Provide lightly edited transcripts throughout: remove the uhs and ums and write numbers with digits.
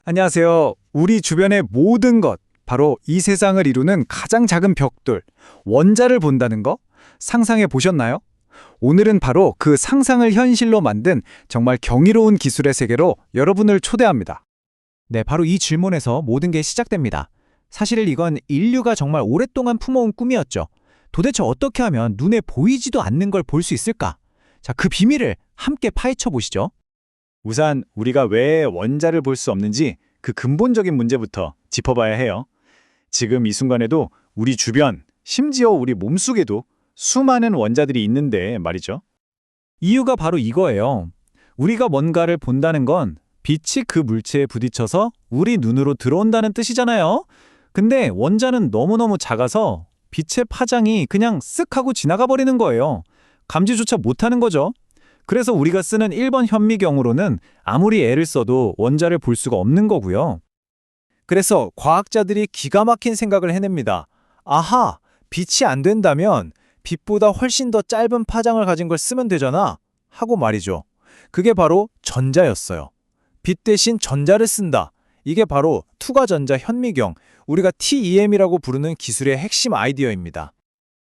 안녕하세요. 우리 주변의 모든 것, 바로 이 세상을 이루는 가장 작은 벽돌, 원자를 본다는 거 상상해 보셨나요? 오늘은 바로 그 상상을 현실로 만든 정말 경이로운 기술의 세계로 여러분을 초대합니다. 네, 바로 이 질문에서 모든 게 시작됩니다. 사실 이건 인류가 정말 오랫동안 품어온 꿈이었죠. 도대체 어떻게 하면 눈에 보이지도 않는 걸 볼 수 있을까? 자, 그 비밀을 함께 파헤쳐 보시죠. 우선 우리가 왜 원자를 볼 수 없는지 그 근본적인 문제부터 짚어봐야 해요. 지금 이 순간에도 우리 주변, 심지어 우리 몸속에도 수많은 원자들이 있는데 말이죠. 이유가 바로 이거예요. 우리가 뭔가를 본다는 건 빛이 그 물체에 부딪혀서 우리 눈으로 들어온다는 뜻이잖아요. 근데 원자는 너무너무 작아서 빛의 파장이 그냥 쓱 하고 지나가 버리는 거예요. 감지조차 못하는 거죠. 그래서 우리가 쓰는 1번 현미경으로는 아무리 애를 써도 원자를 볼 수가 없는 거고요. 그래서 과학자들이 기가 막힌 생각을 해냅니다. 아하, 빛이 안 된다면 빛보다 훨씬 더 짧은 파장을 가진 걸 쓰면 되잖아 하고 말이죠. 그게 바로 전자였어요. 빛 대신 전자를 쓴다. 이게 바로 투과전자 현미경, 우리가 TEM이라고 부르는 기술의 핵심 아이디어입니다.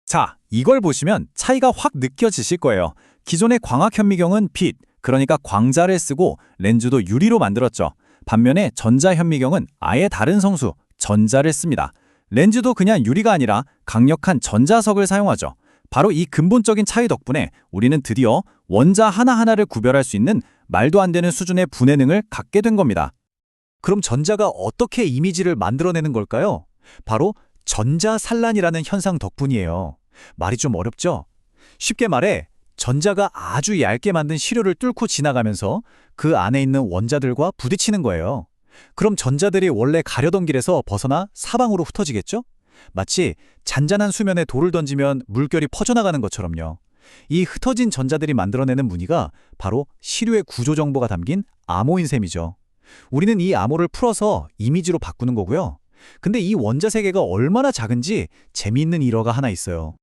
자, 이걸 보시면 차이가 확 느껴지실 거예요. 기존의 광학 현미경은 빛, 그러니까 광자를 쓰고 렌즈도 유리로 만들었죠. 반면에 전자 현미경은 아예 다른 성수, 전자를 씁니다. 렌즈도 그냥 유리가 아니라 강력한 전자석을 사용하죠. 바로 이 근본적인 차이 덕분에 우리는 드디어 원자 하나하나를 구별할 수 있는 말도 안 되는 수준의 분해능을 갖게 된 겁니다. 그럼 전자가 어떻게 이미지를 만들어내는 걸까요? 바로 전자산란이라는 현상 덕분이에요. 말이 좀 어렵죠? 쉽게 말해 전자가 아주 얇게 만든 시료를 뚫고 지나가면서 그 안에 있는 원자들과 부딪히는 거예요. 그럼 전자들이 원래 가려던 길에서 벗어나 사방으로 흩어지겠죠? 마치 잔잔한 수면에 돌을 던지면 물결이 퍼져나가는 것처럼요. 이 흩어진 전자들이 만들어내는 무늬가 바로 시료의 구조 정보가 담긴 암호인 셈이죠. 우리는 이 암호를 풀어서 이미지로 바꾸는 거고요. 근데 이 원자 세계가 얼마나 작은지 재미있는 일화가 하나 있어요.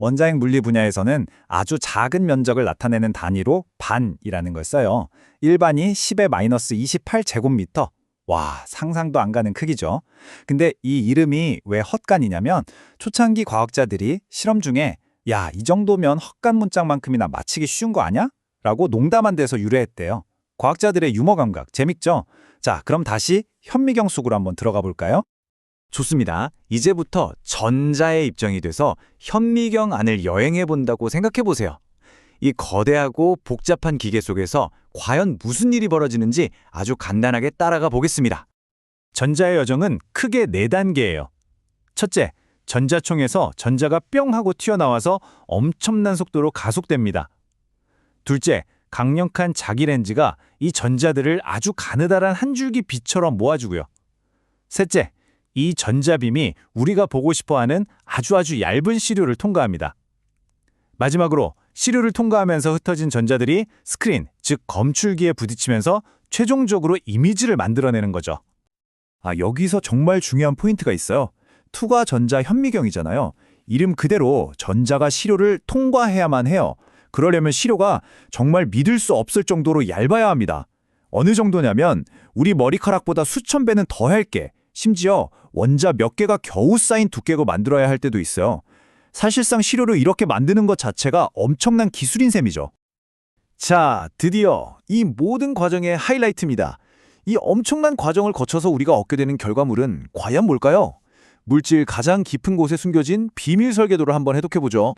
원자핵 물리 분야에서는 아주 작은 면적을 나타내는 단위로 반이라는 걸 써요. 1반이 10의 마이너스 28제곱미터. 와, 상상도 안 가는 크기죠. 근데 이 이름이 왜 헛간이냐면 초창기 과학자들이 실험 중에 야, 이 정도면 헛간 문짝만큼이나 맞히기 쉬운 거 아냐? 라고 농담한 데서 유래했대요. 과학자들의 유머 감각, 재밌죠? 자, 그럼 다시 현미경 속으로 한번 들어가 볼까요? 좋습니다. 이제부터 전자의 입장이 돼서 현미경 안을 여행해 본다고 생각해 보세요. 이 거대하고 복잡한 기계 속에서 과연 무슨 일이 벌어지는지 아주 간단하게 따라가 보겠습니다. 전자의 여정은 크게 4단계예요. 첫째, 전자총에서 전자가 뿅 하고 튀어나와서 엄청난 속도로 가속됩니다. 둘째, 강력한 자기 렌즈가 이 전자들을 아주 가느다란 한 줄기 빛처럼 모아주고요. 셋째, 이 전자빔이 우리가 보고 싶어하는 아주 얇은 시료를 통과합니다. 마지막으로 시료를 통과하면서 흩어진 전자들이 스크린, 즉 검출기에 부딪히면서 최종적으로 이미지를 만들어내는 거죠. 여기서 정말 중요한 포인트가 있어요. 투과 전자 현미경이잖아요. 이름 그대로 전자가 시료를 통과해야만 해요. 그러려면 시료가 정말 믿을 수 없을 정도로 얇아야 합니다. 어느 정도냐면 우리 머리카락보다 수천 배는 더 얇게, 심지어 원자 몇 개가 겨우 쌓인 두께고 만들어야 할 때도 있어요. 사실상 시료를 이렇게 만드는 것 자체가 엄청난 기술인 셈이죠. 자, 드디어 이 모든 과정의 하이라이트입니다. 이 엄청난 과정을 거쳐서 우리가 얻게 되는 결과물은 과연 뭘까요? 물질 가장 깊은 곳에 숨겨진 비밀 설계도를 한번 해독해보죠.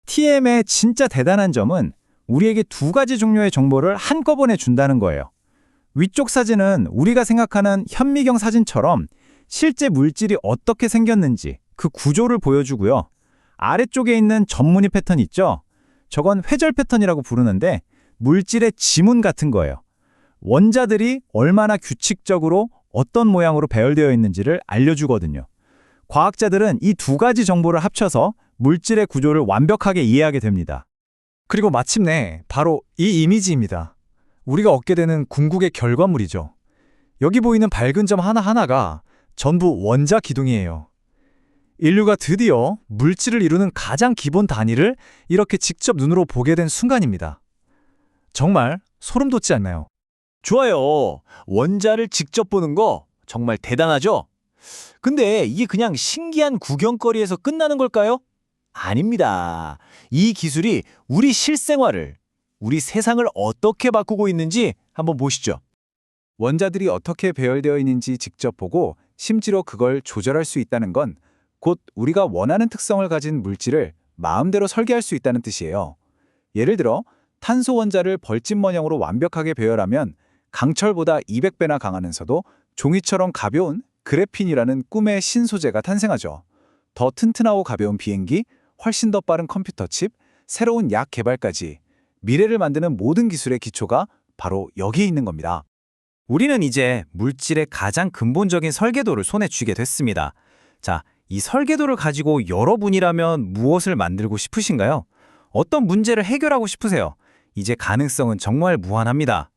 TM의 진짜 대단한 점은 우리에게 2가지 종류의 정보를 한꺼번에 준다는 거예요. 위쪽 사진은 우리가 생각하는 현미경 사진처럼 실제 물질이 어떻게 생겼는지 그 구조를 보여주고요. 아래쪽에 있는 전무늬 패턴 있죠? 저건 회절 패턴이라고 부르는데 물질의 지문 같은 거예요. 원자들이 얼마나 규칙적으로 어떤 모양으로 배열되어 있는지를 알려주거든요. 과학자들은 이 2가지 정보를 합쳐서 물질의 구조를 완벽하게 이해하게 됩니다. 그리고 마침내 바로 이 이미지입니다. 우리가 얻게 되는 궁극의 결과물이죠. 여기 보이는 밝은 점 하나하나가 전부 원자 기둥이에요. 인류가 드디어 물질을 이루는 가장 기본 단위를 이렇게 직접 눈으로 보게 된 순간입니다. 정말 소름 돋지 않나요? 좋아요. 원자를 직접 보는 거 정말 대단하죠? 근데 이게 그냥 신기한 구경거리에서 끝나는 걸까요? 아닙니다. 이 기술이 우리 실생활을, 우리 세상을 어떻게 바꾸고 있는지 한번 보시죠. 원자들이 어떻게 배열되어 있는지 직접 보고 심지어 그걸 조절할 수 있다는 건 곧 우리가 원하는 특성을 가진 물질을 마음대로 설계할 수 있다는 뜻이에요. 예를 들어 탄소 원자를 벌집 모양으로 완벽하게 배열하면 강철보다 200배나 강하면서도 종이처럼 가벼운 그래핀이라는 꿈의 신소재가 탄생하죠. 더 튼튼하고 가벼운 비행기, 훨씬 더 빠른 컴퓨터 칩, 새로운 약 개발까지 미래를 만드는 모든 기술의 기초가 바로 여기에 있는 겁니다. 우리는 이제 물질의 가장 근본적인 설계도를 손에 쥐게 됐습니다. 자, 이 설계도를 가지고 여러분이라면 무엇을 만들고 싶으신가요? 어떤 문제를 해결하고 싶으세요? 이제 가능성은 정말 무한합니다.